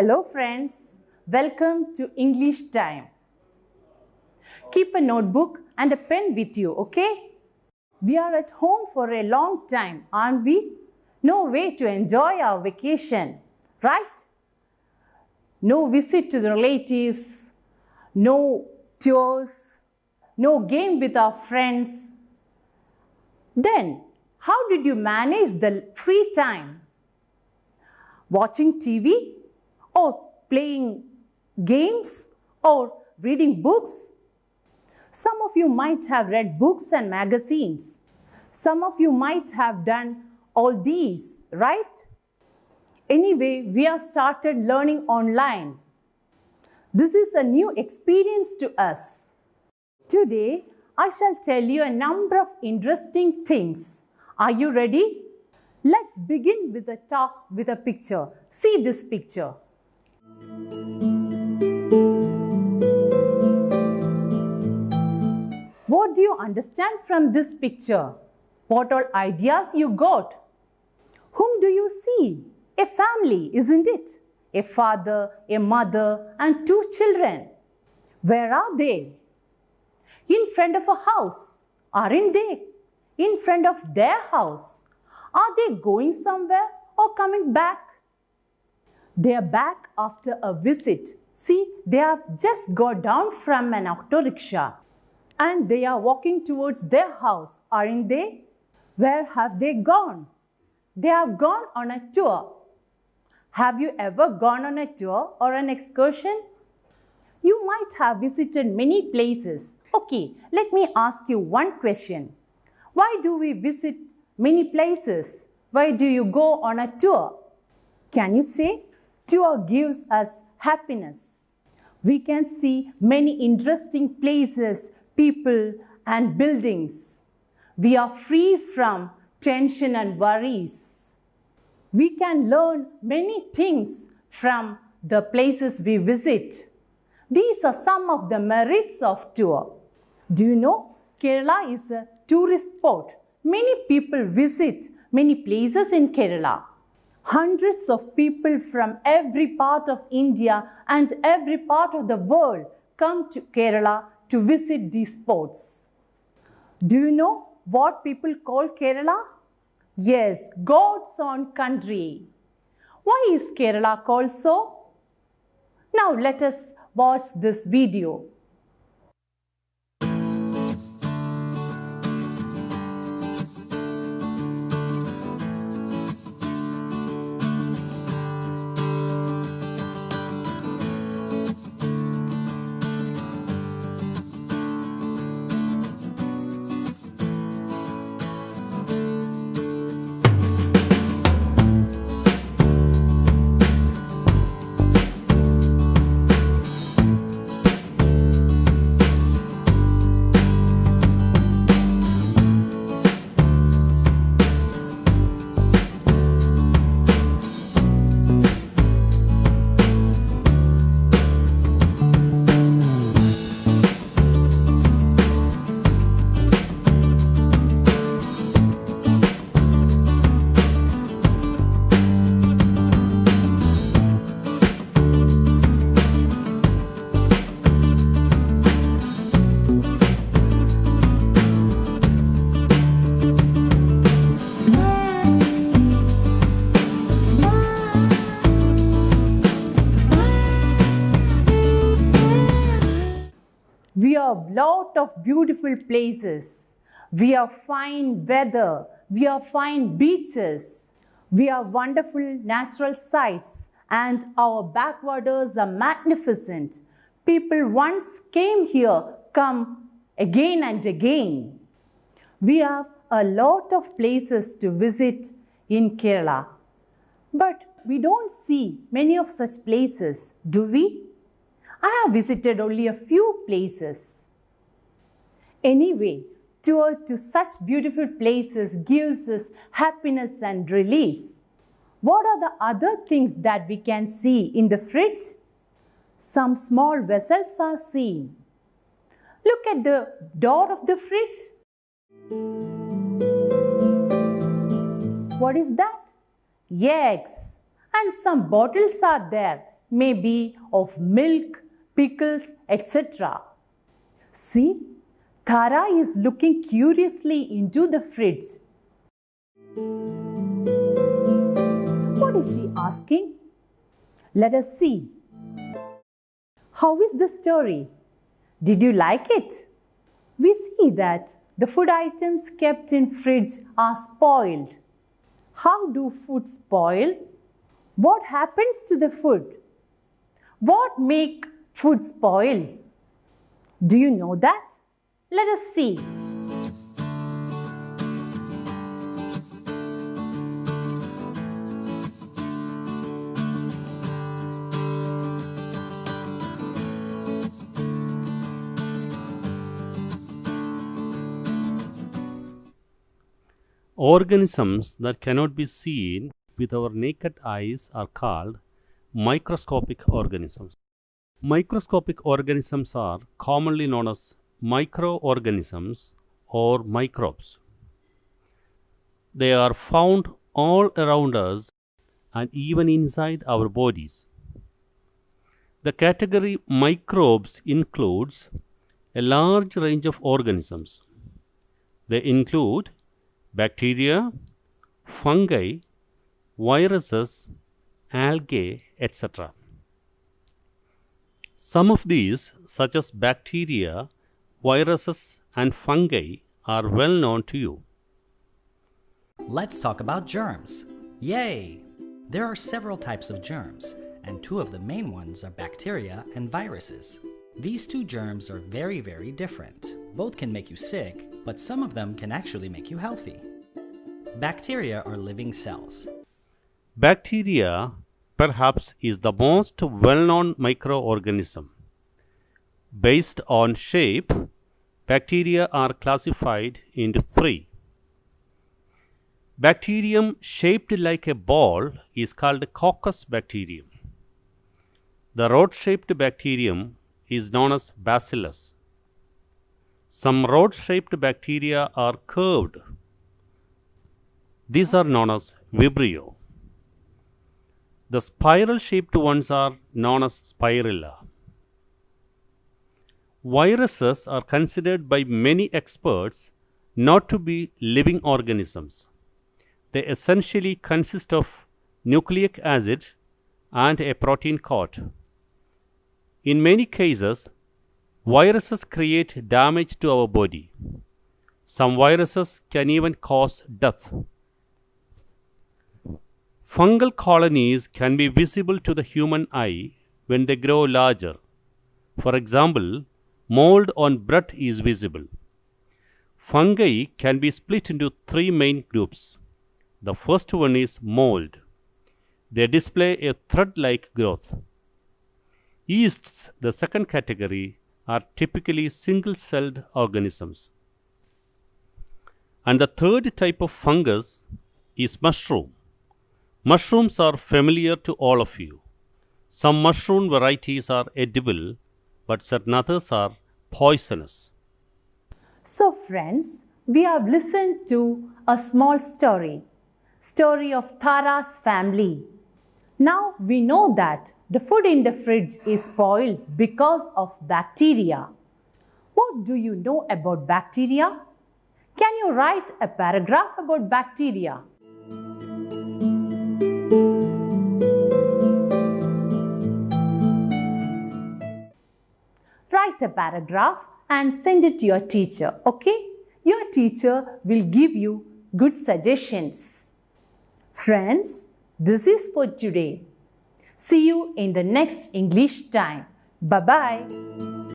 Hello friends, welcome to English time. Keep a notebook and a pen with you, okay? We are at home for a long time, aren't we? No way to enjoy our vacation, right? No visit to the relatives, no tours, no game with our friends. Then, how did you manage the free time? Watching TV? Or playing games? Or reading books? Some of you might have read books and magazines. Some of you might have done all these, right? Anyway, we have started learning online. This is a new experience to us. Today, I shall tell you a number of interesting things. Are you ready? Let's begin with a talk with a picture. See this picture. What do you understand from this picture? What all ideas you got? Whom do you see? A family, isn't it? A father, a mother, and two children. Where are they? In front of a house, aren't they? In front of their house. Are they going somewhere or coming back? They are back after a visit. See, they have just got down from an auto rickshaw and they are walking towards their house, aren't they? Where have they gone? They have gone on a tour. Have you ever gone on a tour or an excursion? You might have visited many places. Okay, let me ask you one question. Why do we visit many places? Why do you go on a tour? Can you say? Tour gives us happiness. We can see many interesting places, people and buildings. We are free from tension and worries. We can learn many things from the places we visit. These are some of the merits of tour. Do you know Kerala is a tourist spot? Many people visit many places in Kerala. Hundreds of people from every part of India and every part of the world come to Kerala to visit these spots. Do you know what people call Kerala? Yes, God's own country. Why is Kerala called so? Now let us watch this video. We have a lot of beautiful places. We have fine weather. We have fine beaches. We have wonderful natural sights and our backwaters are magnificent. People once came here, come again and again. We have a lot of places to visit in Kerala. But we don't see many of such places, do we? I have visited only a few places. Anyway, tour to such beautiful places gives us happiness and relief. What are the other things that we can see in the fridge? Some small vessels are seen. Look at the door of the fridge. What is that? Eggs. And some bottles are there. may be of milk, pickles, etc. See, Tara is looking curiously into the fridge. What is she asking? Let us see. How is the story? Did you like it? We see that the food items kept in fridge are spoiled. How do food spoil? What happens to the food? What make food spoil? Do you know that? Let us see. Organisms that cannot be seen with our naked eyes are called microscopic organisms. Microscopic organisms are commonly known as microorganisms or microbes. They are found all around us and even inside our bodies. The category microbes includes a large range of organisms. They include bacteria, fungi, viruses, algae, etc. Some of these, such as bacteria, viruses, and fungi, are well known to you. Let's talk about germs. Yay! There are several types of germs, and two of the main ones are bacteria and viruses. These two germs are very, very different. Both can make you sick, but some of them can actually make you healthy. Bacteria are living cells. Bacteria, perhaps, is the most well-known microorganism. Based on shape, bacteria are classified into three. Bacterium shaped like a ball is called coccus bacterium. The rod-shaped bacterium is known as bacillus. Some rod-shaped bacteria are curved. These are known as Vibrio. The spiral-shaped ones are known as Spirilla. Viruses are considered by many experts not to be living organisms. They essentially consist of nucleic acid and a protein coat. In many cases, viruses create damage to our body. Some viruses can even cause death. Fungal colonies can be visible to the human eye when they grow larger. For example, mold on bread is visible. Fungi can be split into three main groups. The first one is mold. They display a thread-like growth. Yeasts, the second category, are typically single-celled organisms. And the third type of fungus is mushroom. Mushrooms are familiar to all of you. Some mushroom varieties are edible, but certain others are poisonous. So friends, we have listened to a small story of Tara's family. Now we know that the food in the fridge is spoiled because of bacteria. What do you know about bacteria? Can you write a paragraph about bacteria? Write a paragraph and send it to your teacher, okay? Your teacher will give you good suggestions. Friends, this is for today. See you in the next English time. Bye-bye.